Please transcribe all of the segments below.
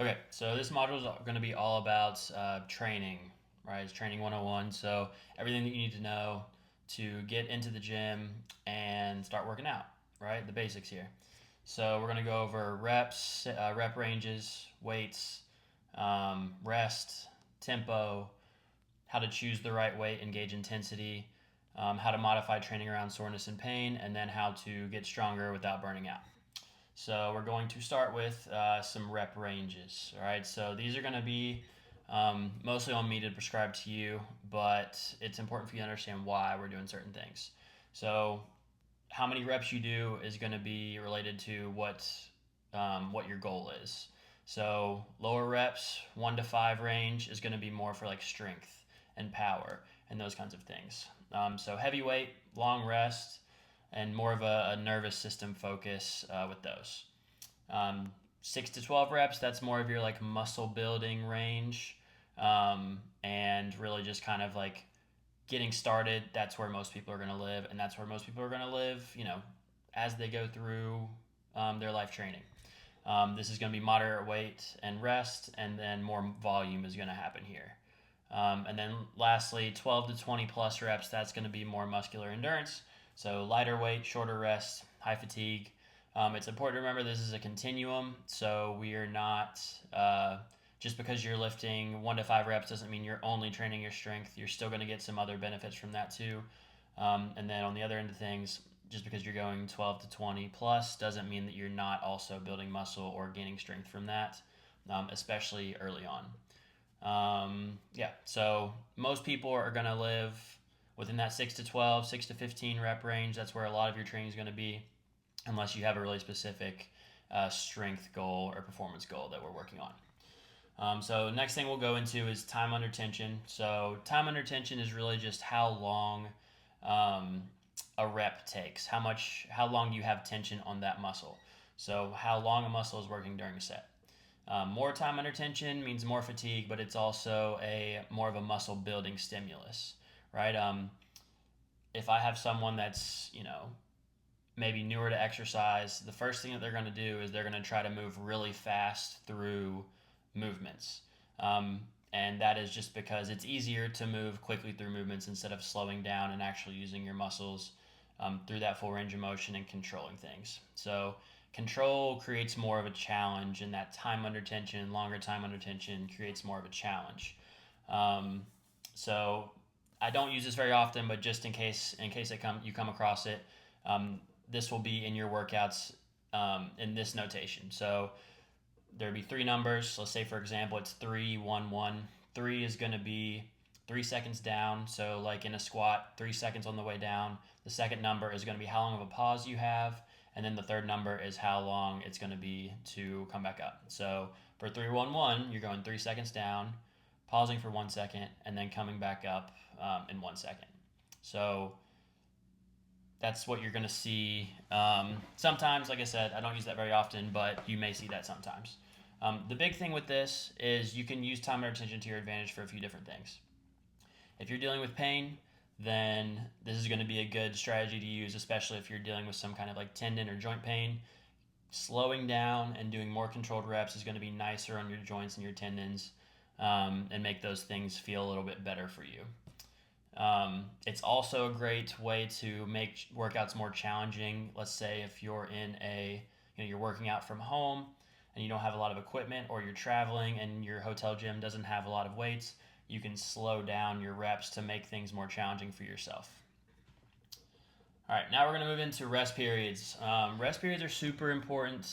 Okay, so this module is going to be all about training, right? It's training 101. So everything that you need to know to get into the gym and start working out, right? The basics here. So we're going to go over reps, rep ranges, weights, rest, tempo, how to choose the right weight and gauge intensity, how to modify training around soreness and pain, and then how to get stronger without burning out. So we're going to start with some rep ranges. All right, so these are going to be mostly on me to prescribe to you, but it's important for you to understand why we're doing certain things. So how many reps you do is going to be related to what your goal is. So lower reps, 1 to 5 range, is going to be more for like strength and power and those kinds of things. So heavyweight, long rest, and more of a nervous system focus with those. 6 to 12 reps, that's more of your like muscle building range, and really just kind of like getting started. That's where most people are going to live, and that's where most people are going to live, as they go through their life training. This is going to be moderate weight and rest, and then more volume is going to happen here. And then lastly, 12 to 20 plus reps, that's going to be more muscular endurance. So lighter weight, shorter rest, high fatigue. It's important to remember this is a continuum. So we are not, just because you're lifting 1 to 5 reps doesn't mean you're only training your strength. You're still going to get some other benefits from that too. And then on the other end of things, just because you're going 12 to 20 plus doesn't mean that you're not also building muscle or gaining strength from that, especially early on. So most people are going to live within that 6 to 12, 6 to 15 rep range. That's where a lot of your training is going to be, unless you have a really specific strength goal or performance goal that we're working on. So next thing we'll go into is time under tension. So time under tension is really just how long a rep takes. How long do you have tension on that muscle? So how long a muscle is working during a set. More time under tension means more fatigue, but it's also more of a muscle building stimulus, right? If I have someone that's maybe newer to exercise, the first thing that they're going to do is they're going to try to move really fast through movements. And that is just because it's easier to move quickly through movements instead of slowing down and actually using your muscles through that full range of motion and controlling things. So control creates more of a challenge, and that time under tension, longer time under tension, creates more of a challenge. So I don't use this very often, but just in case you come across it, this will be in your workouts in this notation. So there'd be 3 numbers. Let's say, for example, it's 3, 1, 1. 3 is going to be 3 seconds down. So like in a squat, 3 seconds on the way down. The second number is going to be how long of a pause you have. And then the third number is how long it's going to be to come back up. So for 3, 1, 1, you're going 3 seconds down, pausing for 1 second, and then coming back up in 1 second. So that's what you're going to see. Sometimes, like I said, I don't use that very often, but you may see that sometimes. The big thing with this is you can use time under tension to your advantage for a few different things. If you're dealing with pain, then this is going to be a good strategy to use, especially if you're dealing with some kind of like tendon or joint pain. Slowing down and doing more controlled reps is going to be nicer on your joints and your tendons, and make those things feel a little bit better for you. It's also a great way to make workouts more challenging. Let's say if you're you're working out from home and you don't have a lot of equipment, or you're traveling and your hotel gym doesn't have a lot of weights, you can slow down your reps to make things more challenging for yourself. All right, now we're going to move into rest periods. Rest periods are super important.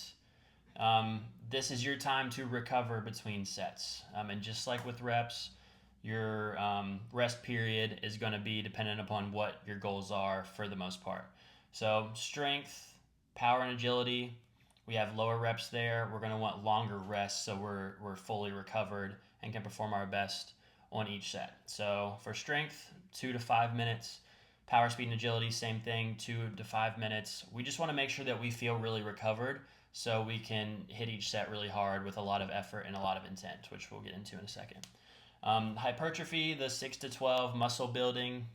This is your time to recover between sets. And just like with reps, your rest period is going to be dependent upon what your goals are for the most part. So strength, power, and agility, we have lower reps there. We're going to want longer rests so we're fully recovered and can perform our best on each set. So for strength, 2 to 5 minutes. Power, speed, and agility, same thing, 2 to 5 minutes. We just want to make sure that we feel really recovered so we can hit each set really hard with a lot of effort and a lot of intent, which we'll get into in a second. Hypertrophy, the 6 to 12 muscle building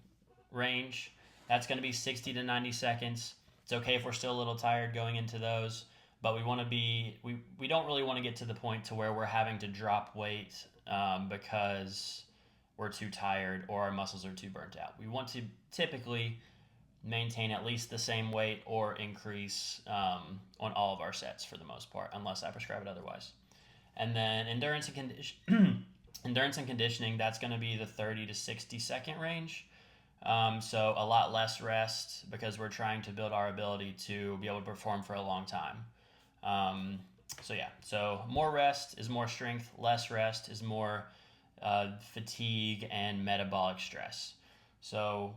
range, that's going to be 60 to 90 seconds. It's okay if we're still a little tired going into those, but we don't really want to get to the point to where we're having to drop weight because we're too tired or our muscles are too burnt out. We want to typically maintain at least the same weight or increase on all of our sets for the most part, unless I prescribe it otherwise. And then endurance and conditioning, that's going to be the 30 to 60 second range. So a lot less rest because we're trying to build our ability to be able to perform for a long time. So more rest is more strength, less rest is more fatigue and metabolic stress. So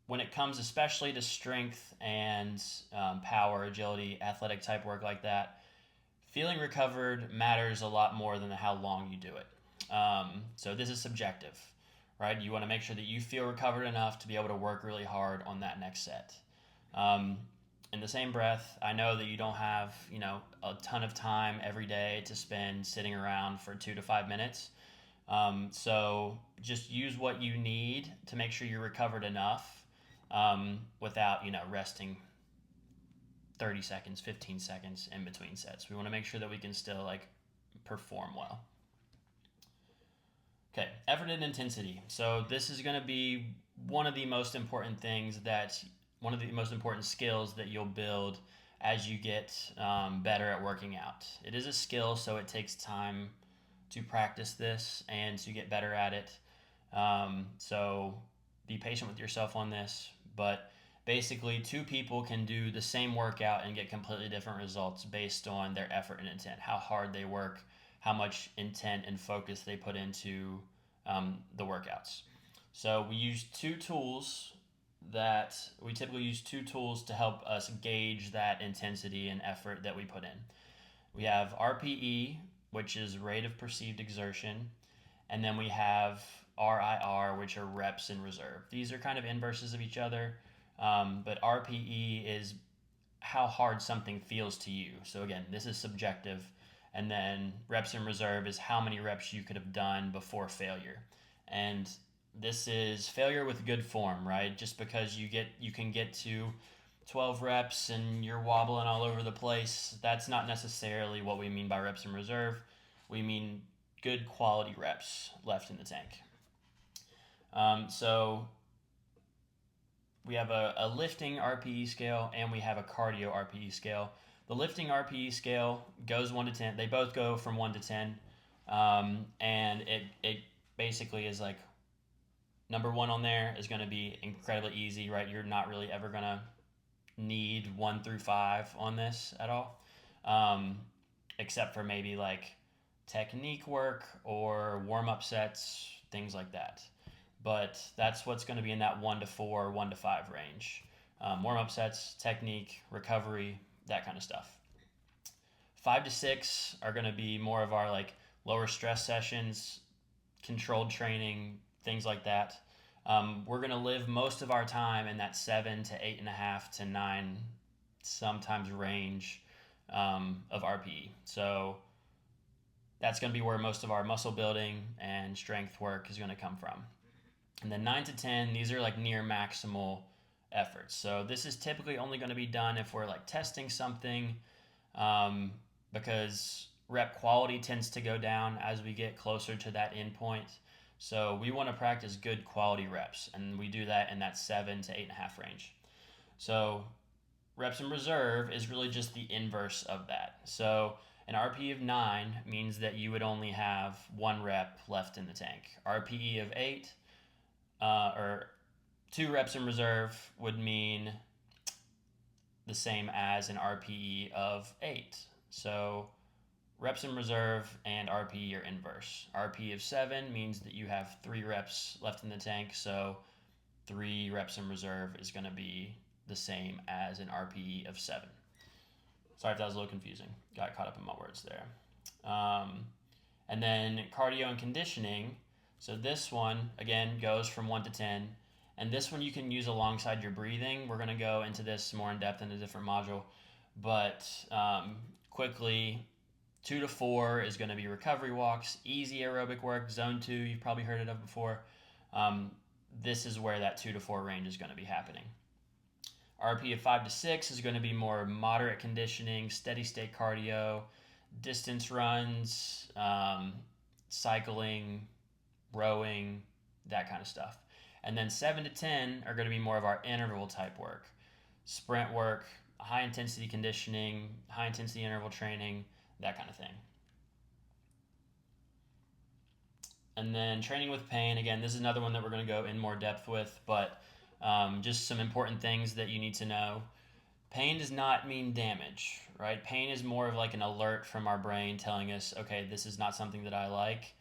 when it comes especially to strength and power, agility, athletic type work like that, feeling recovered matters a lot more than how long you do it. So this is subjective, right? You want to make sure that you feel recovered enough to be able to work really hard on that next set. In the same breath, I know that you don't have, a ton of time every day to spend sitting around for 2 to 5 minutes. So just use what you need to make sure you're recovered enough without, resting 30 seconds, 15 seconds in between sets. We want to make sure that we can still perform well. Okay, effort and intensity. So this is going to be one of the most important skills that you'll build as you get better at working out. It is a skill, so it takes time to practice this and to get better at it. So be patient with yourself on this, but basically 2 people can do the same workout and get completely different results based on their effort and intent, how hard they work, how much intent and focus they put into the workouts. So we typically use two tools to help us gauge that intensity and effort that we put in. We have RPE, which is rate of perceived exertion, and then we have RIR, which are reps in reserve. These are kind of inverses of each other, but RPE is how hard something feels to you. So again, this is subjective. And then reps in reserve is how many reps you could have done before failure. And this is failure with good form, right? Just because you can get to 12 reps and you're wobbling all over the place, that's not necessarily what we mean by reps in reserve. We mean good quality reps left in the tank. So we have a lifting RPE scale and we have a cardio RPE scale. The lifting RPE scale goes 1 to 10. They both go from 1 to 10. And it basically is number 1 on there is going to be incredibly easy, right? You're not really ever going to need 1 through 5 on this at all. Except for maybe technique work or warm-up sets, things like that. But that's what's going to be in that 1 to 4, 1 to 5 range. Warm-up sets, technique, recovery, that kind of stuff. 5 to 6 are going to be more of our lower stress sessions, controlled training, things like that. We're going to live most of our time in that 7 to 8.5 to 9 sometimes range of RPE. So that's going to be where most of our muscle building and strength work is going to come from. And then 9 to 10, these are near maximal efforts. So this is typically only going to be done if we're testing something, because rep quality tends to go down as we get closer to that end point. So we want to practice good quality reps, and we do that in that 7 to 8.5 range. So reps in reserve is really just the inverse of that. So an RPE of 9 means that you would only have 1 rep left in the tank. RPE of 8, or 2 reps in reserve would mean the same as an RPE of 8. So reps in reserve and RPE are inverse. RPE of 7 means that you have 3 reps left in the tank, so 3 reps in reserve is going to be the same as an RPE of 7. Sorry if that was a little confusing. Got caught up in my words there. And then cardio and conditioning. So this one, again, goes from 1 to 10. And this one you can use alongside your breathing. We're going to go into this more in depth in a different module. But quickly, 2 to 4 is going to be recovery walks, easy aerobic work. Zone 2, you've probably heard it of before. This is where that 2 to 4 range is going to be happening. RP of 5 to 6 is going to be more moderate conditioning, steady state cardio, distance runs, cycling, rowing, that kind of stuff. And then 7 to 10 are going to be more of our interval type work, sprint work, high intensity conditioning, high intensity interval training, that kind of thing. And then training with pain, again, this is another one that we're going to go in more depth with, but just some important things that you need to know. Pain does not mean damage, right? Pain is more of like an alert from our brain telling us, okay, this is not something that I like.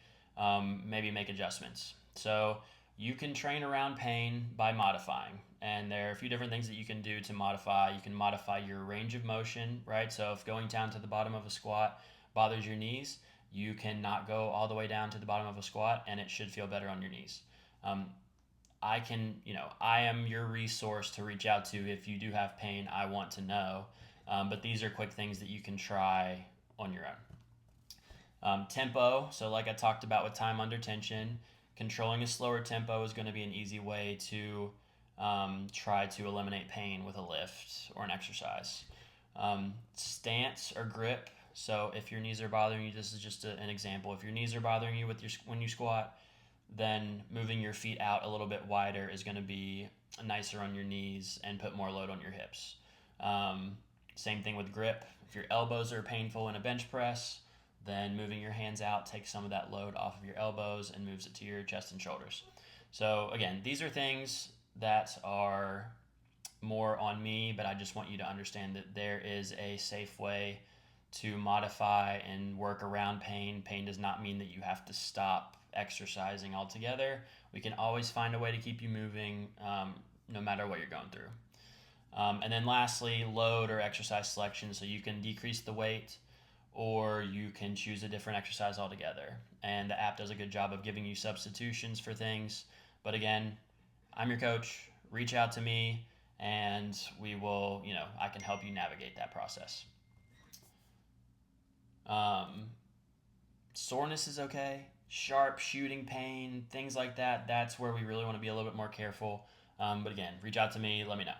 Maybe make adjustments. So you can train around pain by modifying. And there are a few different things that you can do to modify. You can modify your range of motion, right? So if going down to the bottom of a squat bothers your knees, you can not go all the way down to the bottom of a squat and it should feel better on your knees. I am your resource to reach out to if you do have pain. I want to know. But these are quick things that you can try on your own. Tempo. So like I talked about with time under tension, controlling a slower tempo is going to be an easy way to try to eliminate pain with a lift or an exercise. Stance or grip. So if your knees are bothering you, this is just an example. If your knees are bothering you when you squat, then moving your feet out a little bit wider is going to be nicer on your knees and put more load on your hips. Same thing with grip. If your elbows are painful in a bench press, then moving your hands out takes some of that load off of your elbows and moves it to your chest and shoulders. So again, these are things that are more on me, but I just want you to understand that there is a safe way to modify and work around pain. Pain does not mean that you have to stop exercising altogether. We can always find a way to keep you moving no matter what you're going through. And then lastly, load or exercise selection. So you can decrease the weight or you can choose a different exercise altogether. And the app does a good job of giving you substitutions for things. But again, I'm your coach. Reach out to me and I can help you navigate that process. Soreness is okay. Sharp shooting pain, things like that, that's where we really want to be a little bit more careful. But again, reach out to me, let me know.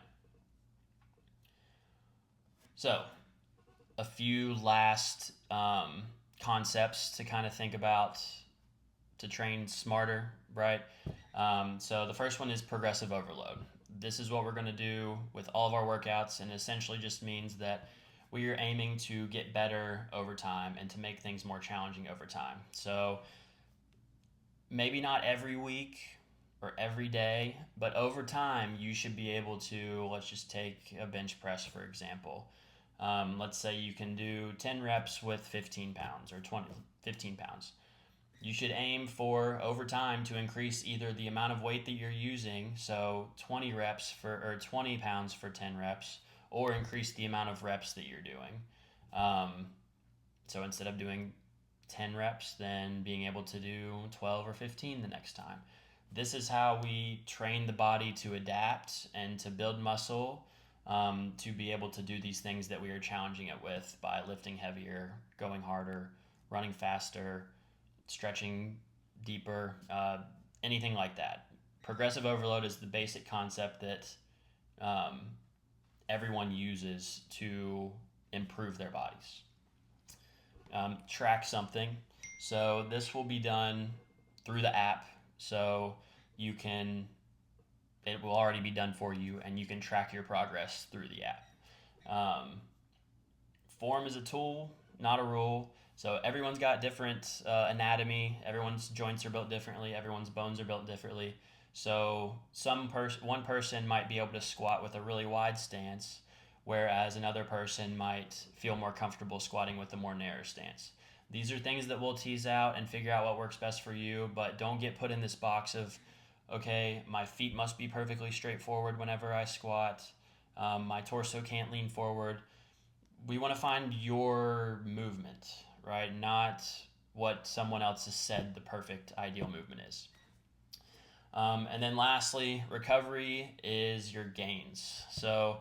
So, a few last concepts to kind of think about to train smarter, right? So the first one is progressive overload. This is what we're going to do with all of our workouts, and essentially just means that we are aiming to get better over time and to make things more challenging over time. So maybe not every week or every day, but over time you should be able to, let's just take a bench press for example. Let's say you can do 10 reps with 15 pounds or 15 pounds. You should aim for over time to increase either the amount of weight that you're using, so 20 pounds for 10 reps, or increase the amount of reps that you're doing. So instead of doing 10 reps, then being able to do 12 or 15 the next time. This is how we train the body to adapt and to build muscle, to be able to do these things that we are challenging it with by lifting heavier, going harder, running faster, stretching deeper, anything like that. Progressive overload is the basic concept that everyone uses to improve their bodies. Track something. So this will be done through the app. So it will already be done for you and you can track your progress through the app. Form is a tool, not a rule. So everyone's got different anatomy. Everyone's joints are built differently. Everyone's bones are built differently. So one person might be able to squat with a really wide stance, whereas another person might feel more comfortable squatting with a more narrow stance. These are things that we'll tease out and figure out what works best for you, but don't get put in this box of, okay, my feet must be perfectly straight forward whenever I squat. My torso can't lean forward. We want to find your movement, right? Not what someone else has said the perfect ideal movement is. And then lastly, recovery is your gains. So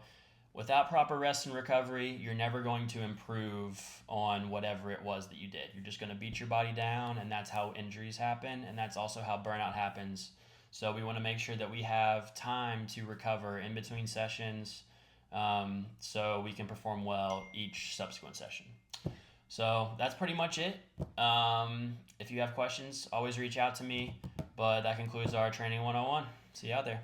without proper rest and recovery, you're never going to improve on whatever it was that you did. You're just going to beat your body down, and that's how injuries happen, and that's also how burnout happens. So we want to make sure that we have time to recover in between sessions, so we can perform well each subsequent session. So that's pretty much it. If you have questions, always reach out to me. But that concludes our Training 101. See you out there.